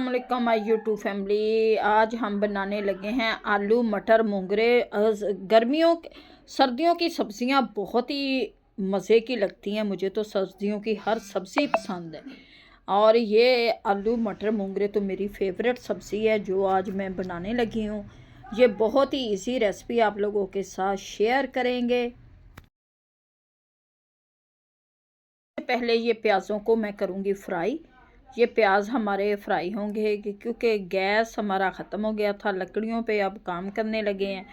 अस्सलामुअलैकुम my YouTube family. आज हम बनाने लगे हैं आलू मटर मूंगरे। गर्मियों सर्दियों की सब्जियां बहुत ही मज़े की लगती हैं। मुझे तो सर्दियों की हर सब्ज़ी पसंद है और ये आलू मटर मूंगरे तो मेरी फेवरेट सब्ज़ी है जो आज मैं बनाने लगी हूँ। ये बहुत ही इजी रेसिपी आप लोगों के साथ शेयर करेंगे। पहले ये प्याज़ों को मैं करूँगी फ्राई। ये प्याज हमारे फ्राई होंगे क्योंकि गैस हमारा ख़त्म हो गया था। लकड़ियों पे अब काम करने लगे हैं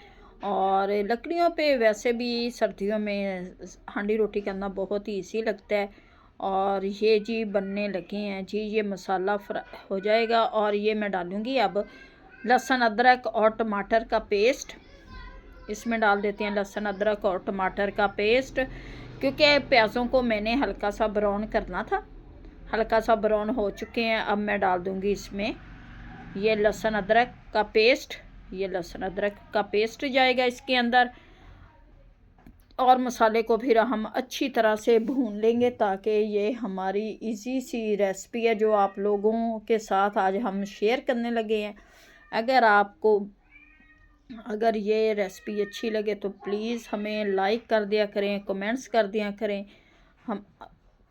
और लकड़ियों पे वैसे भी सर्दियों में हांडी रोटी करना बहुत ही इजी लगता है। और ये जी बनने लगे हैं जी। ये मसाला फ्राई हो जाएगा और ये मैं डालूँगी अब लहसुन अदरक और टमाटर का पेस्ट। इसमें डाल देते हैं लहसुन अदरक और टमाटर का पेस्ट क्योंकि प्याज़ों को मैंने हल्का सा ब्राउन करना था। हल्का सा ब्राउन हो चुके हैं। अब मैं डाल दूंगी इसमें ये लहसुन अदरक का पेस्ट। ये लहसुन अदरक का पेस्ट जाएगा इसके अंदर और मसाले को फिर हम अच्छी तरह से भून लेंगे ताकि ये हमारी इजी सी रेसिपी है जो आप लोगों के साथ आज हम शेयर करने लगे हैं। अगर ये रेसिपी अच्छी लगे तो प्लीज़ हमें लाइक कर दिया करें, कमेंट्स कर दिया करें हम,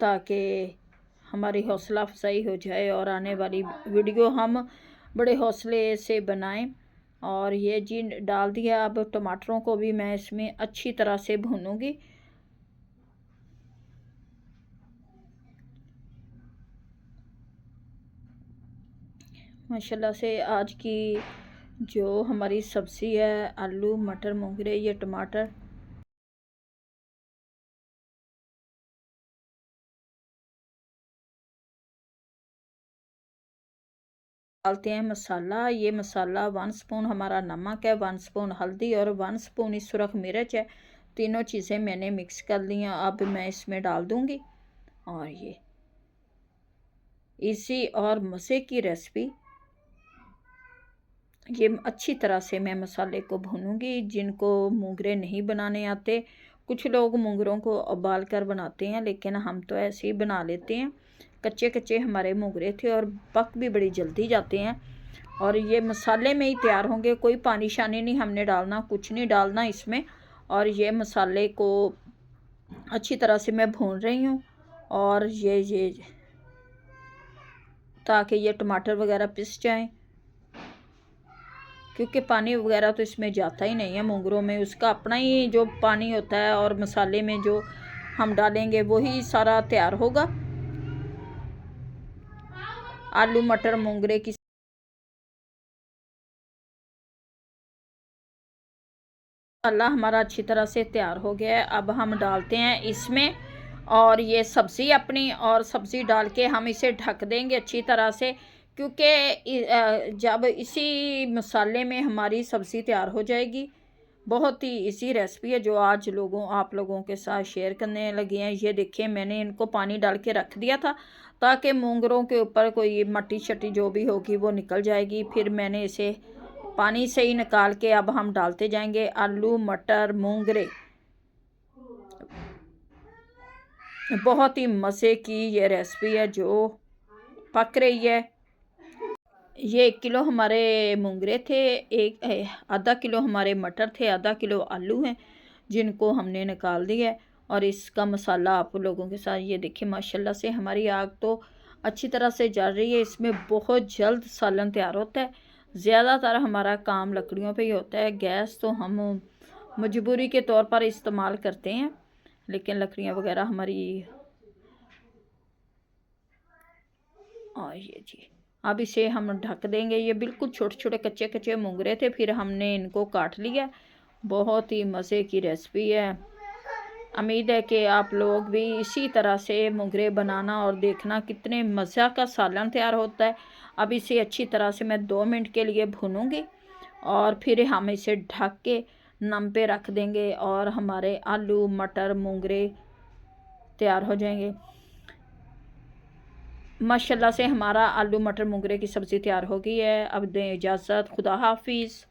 ताकि हमारी हौसला अफजाई हो जाए और आने वाली वीडियो हम बड़े हौसले से बनाएं। और ये जी डाल दिया। अब टमाटरों को भी मैं इसमें अच्छी तरह से भूनूंगी। माशाल्लाह से आज की जो हमारी सब्ज़ी है आलू मटर मूंगरे, ये टमाटर डालते हैं मसाला। ये मसाला 1 स्पून हमारा नमक है, 1 स्पून हल्दी और 1 स्पून ही सुरख मिर्च है। तीनों चीज़ें मैंने मिक्स कर ली हैं। अब मैं इसमें डाल दूंगी और ये इसी और मज़े की रेसिपी। ये अच्छी तरह से मैं मसाले को भूनूंगी। जिनको मूंगरे नहीं बनाने आते, कुछ लोग मूंगरों को उबाल कर बनाते हैं, लेकिन हम तो ऐसे ही बना लेते हैं। कच्चे कच्चे हमारे मूंगरे थे और पक भी बड़ी जल्दी जाते हैं और ये मसाले में ही तैयार होंगे। कोई पानी शानी नहीं हमने डालना, कुछ नहीं डालना इसमें। और ये मसाले को अच्छी तरह से मैं भून रही हूँ और ये ताकि ये टमाटर वगैरह पिस जाएं, क्योंकि पानी वगैरह तो इसमें जाता ही नहीं है मूंगरों में। उसका अपना ही जो पानी होता है और मसाले में जो हम डालेंगे वही सारा तैयार होगा। आलू मटर मूंगरे की मसाला हमारा अच्छी तरह से तैयार हो गया है। अब हम डालते हैं इसमें और ये सब्ज़ी अपनी, और सब्ज़ी डाल के हम इसे ढक देंगे अच्छी तरह से, क्योंकि जब इसी मसाले में हमारी सब्ज़ी तैयार हो जाएगी। बहुत ही इजी रेसिपी है जो आज आप लोगों के साथ शेयर करने लगे हैं। ये देखिए मैंने इनको पानी डाल के रख दिया था ताकि मूंगरों के ऊपर कोई मट्टी शट्टी जो भी होगी वो निकल जाएगी। फिर मैंने इसे पानी से ही निकाल के अब हम डालते जाएंगे आलू मटर मूंगरे। बहुत ही मज़े की ये रेसिपी है जो पक रही है। ये 1 किलो हमारे मूंगरे थे, आधा किलो हमारे मटर थे, आधा किलो आलू हैं जिनको हमने निकाल दिया है। और इसका मसाला आप लोगों के साथ ये देखिए माशाल्लाह से हमारी आग तो अच्छी तरह से जल रही है। इसमें बहुत जल्द सालन तैयार होता है। ज़्यादातर हमारा काम लकड़ियों पे ही होता है। गैस तो हम मजबूरी के तौर पर इस्तेमाल करते हैं, लेकिन लकड़ियाँ वगैरह हमारी। और ये जी अब इसे हम ढक देंगे। ये बिल्कुल छोटे छोटे कच्चे कच्चे मूंगरे थे, फिर हमने इनको काट लिया। बहुत ही मज़े की रेसिपी है। उम्मीद है कि आप लोग भी इसी तरह से मूंगरे बनाना और देखना कितने मज़ा का सालन तैयार होता है। अब इसे अच्छी तरह से मैं 2 मिनट के लिए भूनूंगी और फिर हम इसे ढक के नम पे रख देंगे और हमारे आलू मटर मूंगरे तैयार हो जाएंगे। माशाल्लाह से हमारा आलू मटर मूंगरे की सब्ज़ी तैयार हो गई है। अब दें इजाज़त, खुदा हाफिज़।